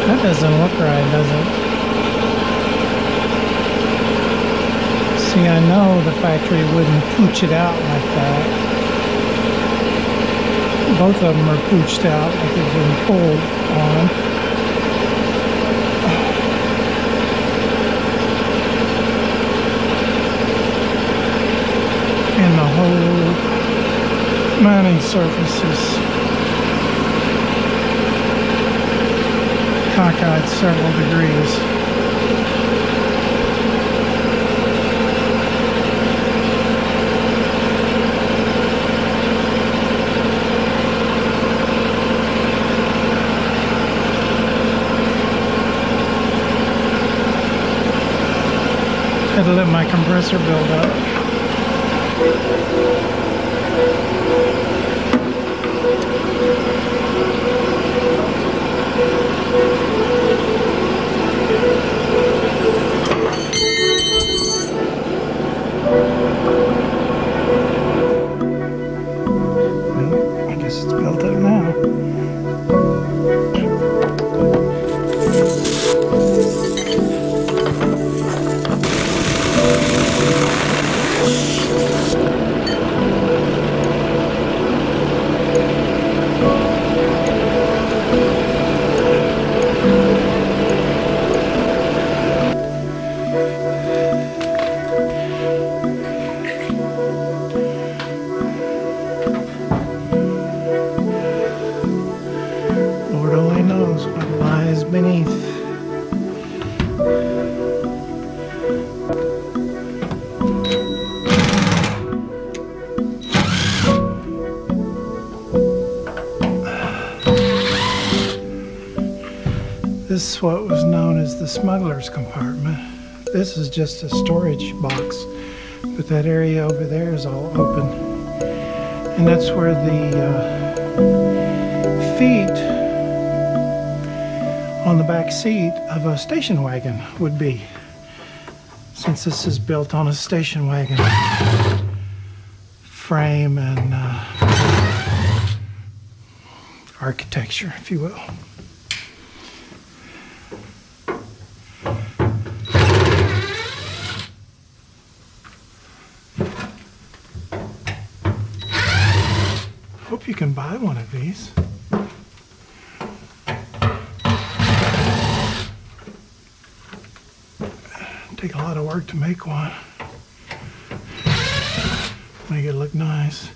That doesn't look right, does it? See, I know the factory wouldn't pooch it out like that. Both of them are pooched out like they've been pulled on. And the whole mounting surface is cockeyed several degrees. Had to let my compressor build up. Well, I guess it's built up now. Lord only knows what lies beneath. This is what was known as the smuggler's compartment. This is just a storage box, but that area over there is all open. And that's where the feet on the back seat of a station wagon would be, since this is built on a station wagon frame and architecture, if you will. Hope you can buy one of these. Take a lot of work to make one. Make it look nice.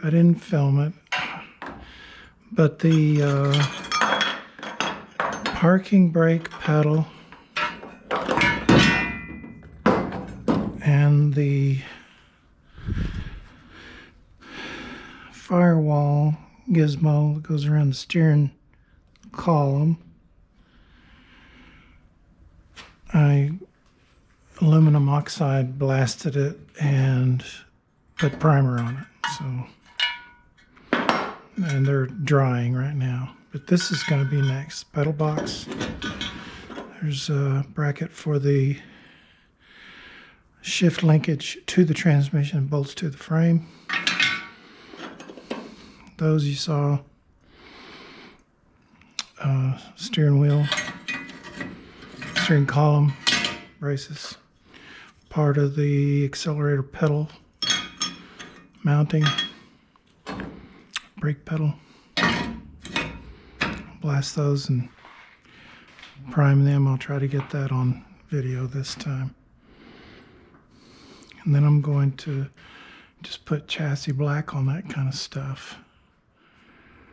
I didn't film it, but the parking brake pedal, and the firewall gizmo that goes around the steering column. I aluminum oxide blasted it and put primer on it. So, and they're drying right now. But this is going to be next. Pedal box. There's a bracket for the shift linkage to the transmission, bolts to the frame. Those you saw. Steering wheel, steering column, braces, part of the accelerator pedal, mounting, brake pedal. Blast those and prime them. I'll try to get that on video this time. And then I'm going to just put chassis black on that kind of stuff.